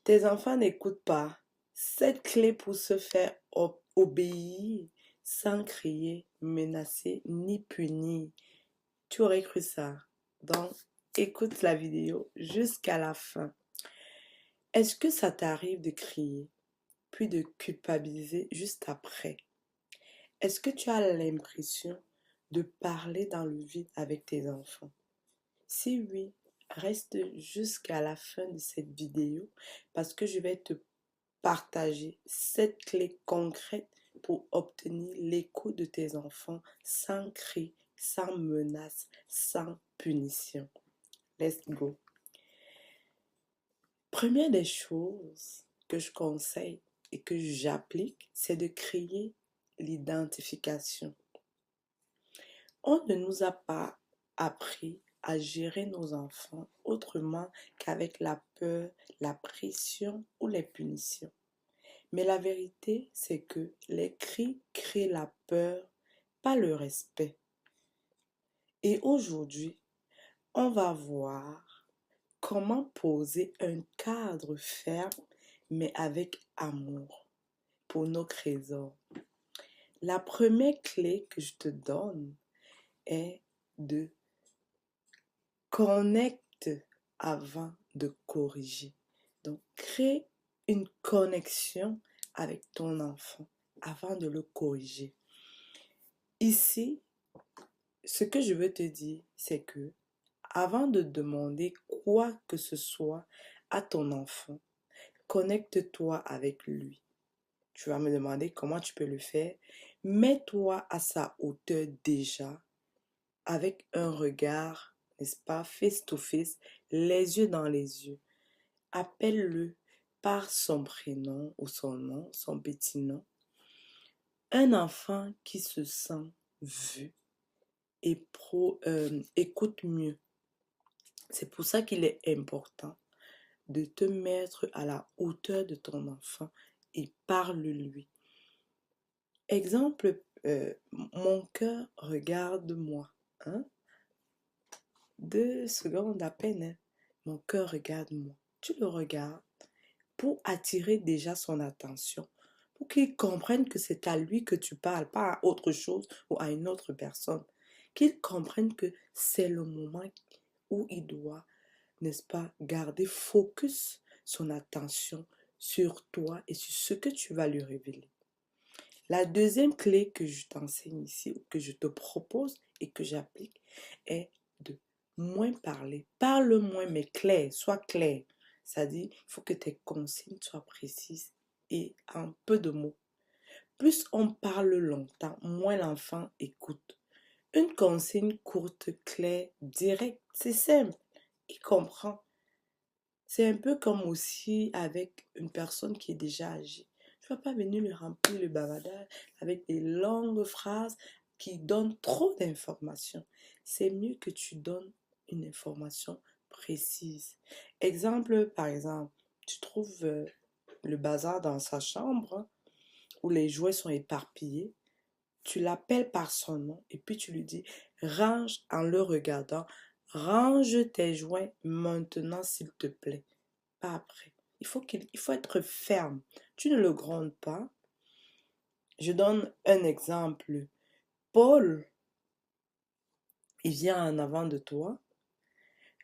Tes enfants n'écoutent pas. Cette clé pour se faire obéir sans crier, menacer ni punir. Tu aurais cru ça. Donc, écoute la vidéo jusqu'à la fin. Est-ce que ça t'arrive de crier, puis de culpabiliser juste après? Est-ce que tu as l'impression de parler dans le vide avec tes enfants? Si oui, reste jusqu'à la fin de cette vidéo parce que je vais te partager cette clé concrète pour obtenir l'écoute de tes enfants sans cri, sans menace, sans punition. Let's go. Première des choses que je conseille et que j'applique, c'est de créer l'identification. On ne nous a pas appris à gérer nos enfants autrement qu'avec la peur, la pression ou les punitions. Mais la vérité, c'est que les cris créent la peur, pas le respect. Et aujourd'hui, on va voir comment poser un cadre ferme, mais avec amour pour nos trésors. La première clé que je te donne est de connecte avant de corriger. Donc, crée une connexion avec ton enfant avant de le corriger. Ici, ce que je veux te dire, c'est que avant de demander quoi que ce soit à ton enfant, connecte-toi avec lui. Tu vas me demander comment tu peux le faire. Mets-toi à sa hauteur déjà, avec un regard, n'est-ce pas, face to face, les yeux dans les yeux. Appelle-le par son prénom ou son nom, son petit nom. Un enfant qui se sent vu et écoute mieux. C'est pour ça qu'il est important de te mettre à la hauteur de ton enfant et parle-lui. Exemple, mon cœur regarde-moi. Hein? 2 secondes à peine. Hein? Mon cœur regarde-moi. Tu le regardes pour attirer déjà son attention, pour qu'il comprenne que c'est à lui que tu parles, pas à autre chose ou à une autre personne. Qu'il comprenne que c'est le moment où il doit, n'est-ce pas, garder focus son attention sur toi et sur ce que tu vas lui révéler. La deuxième clé que je t'enseigne ici, ou que je te propose et que j'applique, est de moins parler. Parle moins, mais clair, sois clair. C'est-à-dire, il faut que tes consignes soient précises et en peu de mots. Plus on parle longtemps, moins l'enfant écoute. Une consigne courte, claire, directe, c'est simple. Il comprend. C'est un peu comme aussi avec une personne qui est déjà âgée. Tu ne vas pas venir lui remplir le bavardage avec des longues phrases qui donnent trop d'informations. C'est mieux que tu donnes une information précise. Exemple, par exemple, tu trouves le bazar dans sa chambre où les jouets sont éparpillés. Tu l'appelles par son nom et puis tu lui dis, range en le regardant, range tes jouets maintenant s'il te plaît. Pas après. Il faut être ferme. Tu ne le grondes pas. Je donne un exemple. Paul, il vient en avant de toi.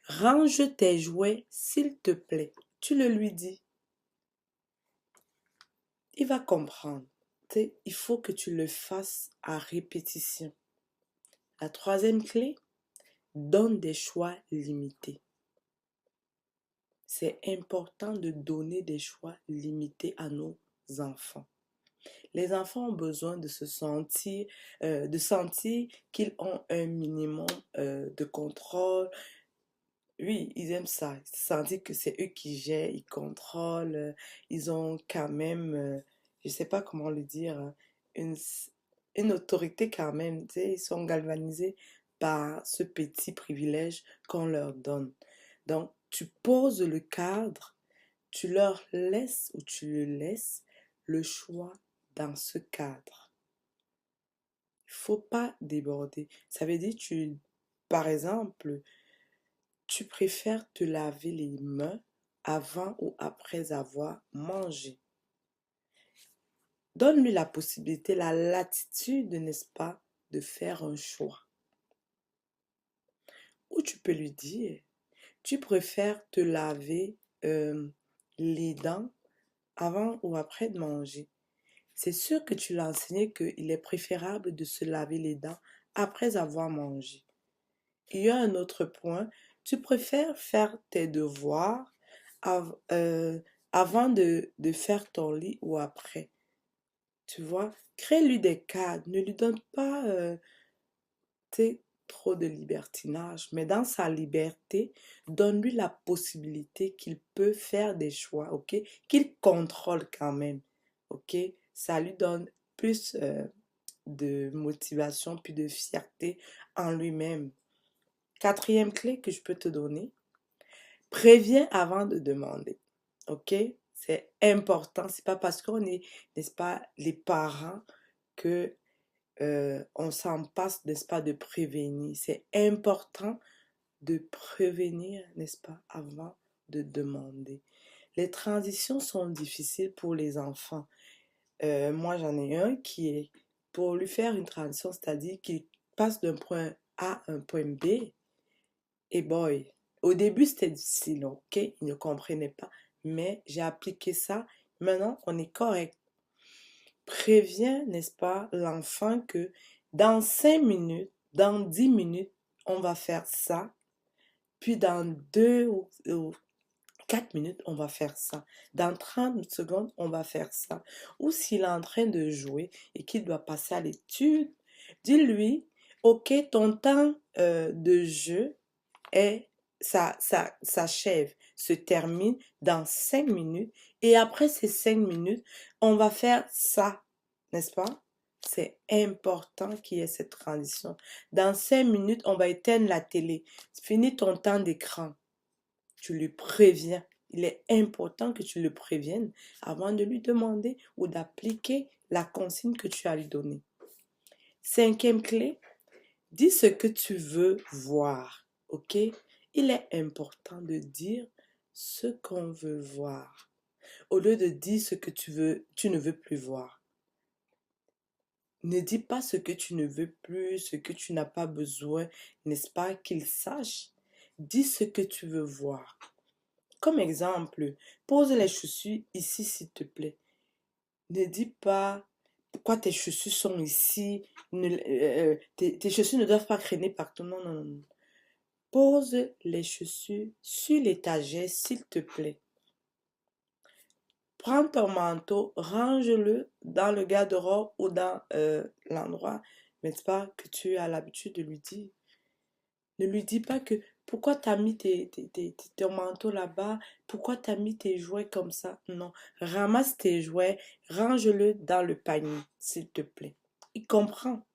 Range tes jouets, s'il te plaît. Tu le lui dis. Il va comprendre. Il faut que tu le fasses à répétition. La troisième clé, donne des choix limités. C'est important de donner des choix limités à nos enfants. Les enfants ont besoin de se sentir, de sentir qu'ils ont un minimum de contrôle. Oui, ils aiment ça. Sentir que c'est eux qui gèrent, ils contrôlent. Ils ont quand même, je ne sais pas comment le dire, hein, une, une autorité quand même. Tu sais, ils sont galvanisés par ce petit privilège qu'on leur donne. Donc, tu poses le cadre, tu leur laisses ou tu le laisses le choix dans ce cadre. Il ne faut pas déborder. Ça veut dire, par exemple, tu préfères te laver les mains avant ou après avoir mangé. Donne-lui la possibilité, la latitude, n'est-ce pas, de faire un choix. Ou tu peux lui dire, tu préfères te laver les dents avant ou après de manger. C'est sûr que tu l'as enseigné qu'il est préférable de se laver les dents après avoir mangé. Il y a un autre point, tu préfères faire tes devoirs avant de faire ton lit ou après. Tu vois, crée-lui des cadres, ne lui donne pas trop de libertinage, mais dans sa liberté, donne-lui la possibilité qu'il peut faire des choix, ok? Qu'il contrôle quand même, ok? Ça lui donne plus de motivation puis de fierté en lui-même. Quatrième clé que je peux te donner, préviens avant de demander, ok? C'est important, c'est pas parce qu'on est, n'est-ce pas, les parents que on s'en passe, n'est-ce pas, de prévenir. C'est important de prévenir, n'est-ce pas, avant de demander. Les transitions sont difficiles pour les enfants. Moi, j'en ai un qui est, pour lui faire une transition, c'est-à-dire qu'il passe d'un point A à un point B, et boy, au début, c'était difficile, ok? Il ne comprenait pas, mais j'ai appliqué ça. Maintenant, on est correct. Préviens, n'est-ce pas, l'enfant que dans 5 minutes, dans 10 minutes, on va faire ça. Puis dans 2 ou 4 minutes, on va faire ça. Dans 30 secondes, on va faire ça. Ou s'il est en train de jouer et qu'il doit passer à l'étude, dis-lui, ok, ton temps de jeu est, s'achève, se termine dans 5 minutes. Et après ces 5 minutes, on va faire ça, n'est-ce pas? C'est important qu'il y ait cette transition. Dans 5 minutes, on va éteindre la télé. Finis ton temps d'écran. Tu lui préviens. Il est important que tu le préviennes avant de lui demander ou d'appliquer la consigne que tu as lui donnée. Cinquième clé, dis ce que tu veux voir, ok? Il est important de dire ce qu'on veut voir, au lieu de dire ce que tu ne veux plus voir. Ne dis pas ce que tu ne veux plus, ce que tu n'as pas besoin, n'est-ce pas, qu'il sache. Dis ce que tu veux voir. Comme exemple, pose les chaussures ici, s'il te plaît. Ne dis pas pourquoi tes chaussures sont ici. Tes chaussures ne doivent pas traîner partout. Non, non, non. Pose les chaussures sur l'étagère, s'il te plaît. Prends ton manteau, range-le dans le garde-robe ou dans l'endroit, n'est-ce pas, que tu as l'habitude de lui dire. Ne lui dis pas que pourquoi tu as mis ton manteau là-bas, pourquoi tu as mis tes jouets comme ça. Non, ramasse tes jouets, range-le dans le panier, s'il te plaît. Il comprend.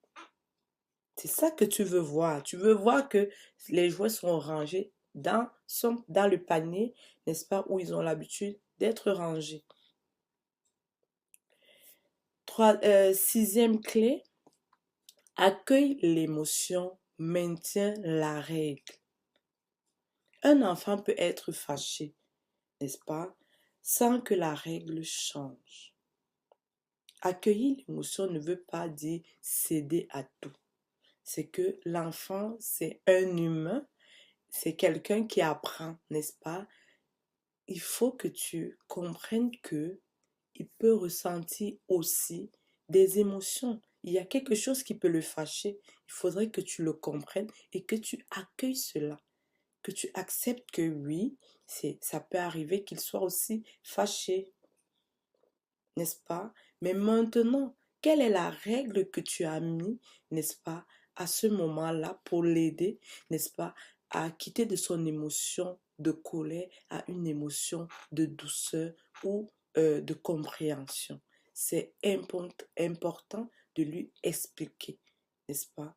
C'est ça que tu veux voir. Tu veux voir que les jouets sont rangés sont dans le panier, n'est-ce pas, où ils ont l'habitude d'être rangés. Sixième clé, accueille l'émotion, maintiens la règle. Un enfant peut être fâché, n'est-ce pas, sans que la règle change. Accueillir l'émotion ne veut pas dire céder à tout. C'est que l'enfant, c'est un humain, c'est quelqu'un qui apprend, n'est-ce pas? Il faut que tu comprennes que il peut ressentir aussi des émotions. Il y a quelque chose qui peut le fâcher. Il faudrait que tu le comprennes et que tu accueilles cela. Que tu acceptes que oui, ça peut arriver qu'il soit aussi fâché, n'est-ce pas? Mais maintenant, quelle est la règle que tu as mis, n'est-ce pas, à ce moment-là pour l'aider, n'est-ce pas, à quitter de son émotion de colère à une émotion de douceur ou de compréhension. C'est important de lui expliquer, n'est-ce pas,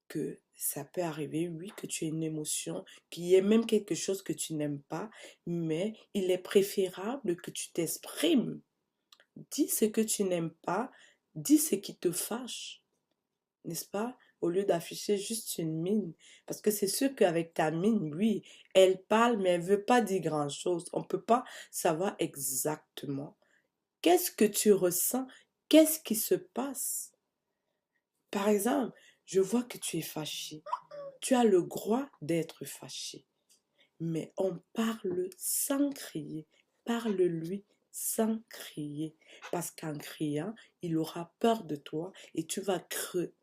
que ça peut arriver, oui, que tu aies une émotion, qu'il y ait même quelque chose que tu n'aimes pas, mais il est préférable que tu t'exprimes. Dis ce que tu n'aimes pas, dis ce qui te fâche, n'est-ce pas? au lieu d'afficher juste une mine. Parce que c'est sûr qu'avec ta mine, oui, elle parle, mais elle veut pas dire grand-chose. On peut pas savoir exactement qu'est-ce que tu ressens, qu'est-ce qui se passe. Par exemple, je vois que tu es fâché. Tu as le droit d'être fâché. Mais on parle sans crier. Parle-lui sans crier. Parce qu'en criant, il aura peur de toi et tu vas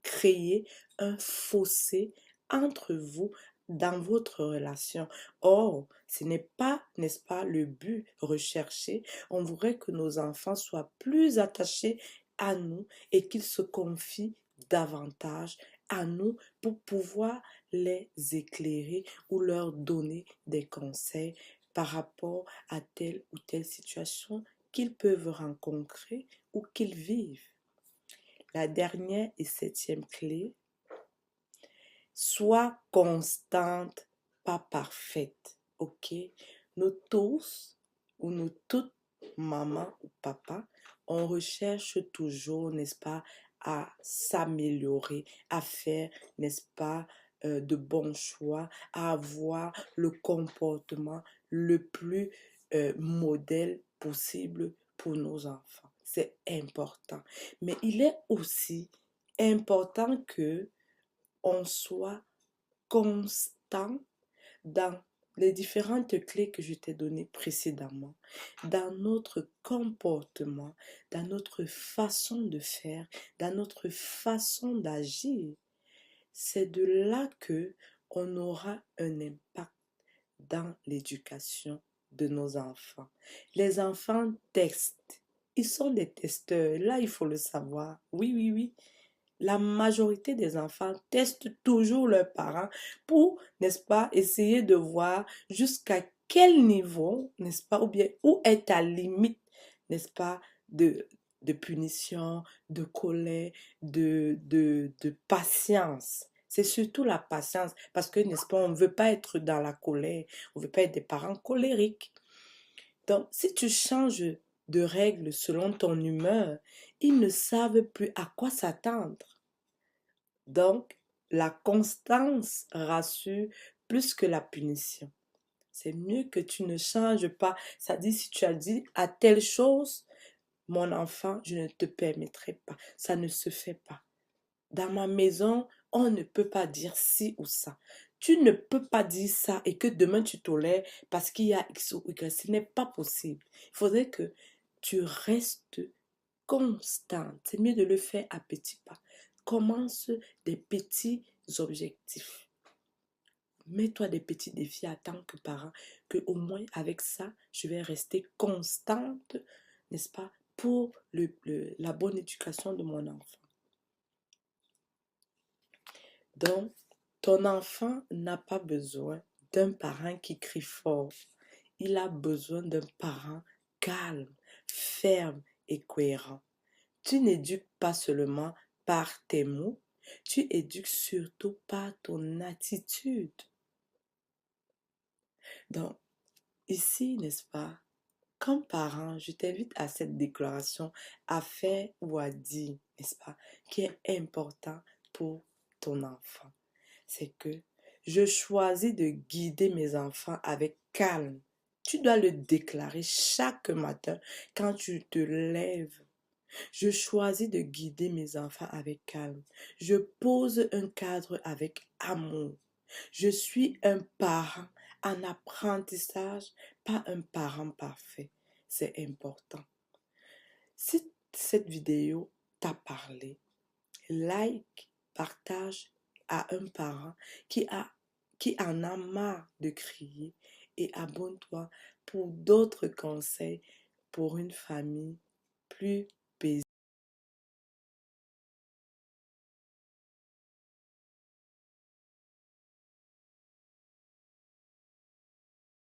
créer un fossé entre vous dans votre relation. Or, ce n'est pas, n'est-ce pas, le but recherché. On voudrait que nos enfants soient plus attachés à nous et qu'ils se confient davantage à nous pour pouvoir les éclairer ou leur donner des conseils par rapport à telle ou telle situation qu'ils peuvent rencontrer ou qu'ils vivent. La dernière et septième clé, sois constante, pas parfaite. Ok? Nous tous ou nous toutes, maman ou papa, on recherche toujours, n'est-ce pas, à s'améliorer, à faire, n'est-ce pas, de bons choix, à avoir le comportement le plus modèle possible pour nos enfants. C'est important. Mais il est aussi important que on soit constant dans les différentes clés que je t'ai données précédemment, dans notre comportement, dans notre façon de faire, dans notre façon d'agir. C'est de là que on aura un impact dans l'éducation de nos enfants. Les enfants testent. Ils sont des testeurs. Là, il faut le savoir. Oui, oui, oui. La majorité des enfants testent toujours leurs parents pour, n'est-ce pas, essayer de voir jusqu'à quel niveau, n'est-ce pas, ou bien où est ta limite, n'est-ce pas, de punition, de colère, de patience. C'est surtout la patience, parce que, n'est-ce pas, on ne veut pas être dans la colère, on ne veut pas être des parents colériques. Donc, si tu changes de règles selon ton humeur, ils ne savent plus à quoi s'attendre. Donc, la constance rassure plus que la punition. C'est mieux que tu ne changes pas. Ça dit, si tu as dit à telle chose, mon enfant, je ne te permettrai pas. Ça ne se fait pas. Dans ma maison, on ne peut pas dire ci ou ça. Tu ne peux pas dire ça et que demain tu tolères parce qu'il y a X ou Y. Ce n'est pas possible. Il faudrait que tu restes constante. C'est mieux de le faire à petits pas. Commence des petits objectifs. Mets-toi des petits défis en tant que parent, que au moins avec ça, je vais rester constante, n'est-ce pas, pour la bonne éducation de mon enfant. Donc, ton enfant n'a pas besoin d'un parent qui crie fort. Il a besoin d'un parent calme, ferme et cohérent. Tu n'éduques pas seulement par tes mots, tu éduques surtout par ton attitude. Donc, ici, n'est-ce pas, comme parent, je t'invite à cette déclaration à faire ou à dire, n'est-ce pas, qui est important pour ton enfant. C'est que je choisis de guider mes enfants avec calme. Tu dois le déclarer chaque matin quand tu te lèves. Je choisis de guider mes enfants avec calme. Je pose un cadre avec amour. Je suis un parent en apprentissage, pas un parent parfait. C'est important. Si cette vidéo t'a parlé, like, partage à un parent qui en a marre de crier et abonne-toi pour d'autres conseils pour une famille plus